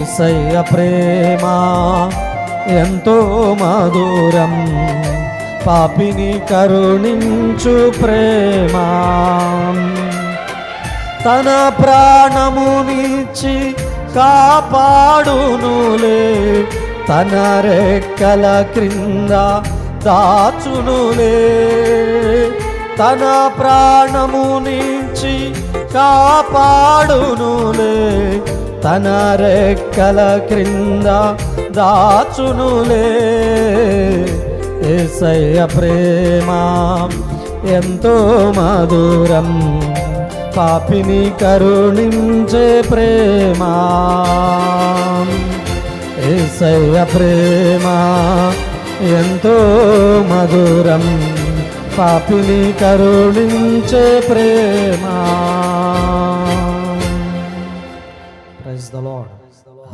యేసయ్య ప్రేమ ఎంతో మధురం, పాపిని కరుణించు ప్రేమ. తన ప్రాణమునిచ్చి కాపాడునులే, తన రెక్కల క్రింద దాచునులే. తన ప్రాణమునిచ్చి కాపాడునులే, తన రెక్కల క్రింద దాచునులే. యేసయ్య ప్రేమ ఎంతో మధురం, పాపిని కరుణించే ప్రేమ. యేసయ్య ప్రేమ ఎంతో మధురం, పాపిని కరుణించే ప్రేమ.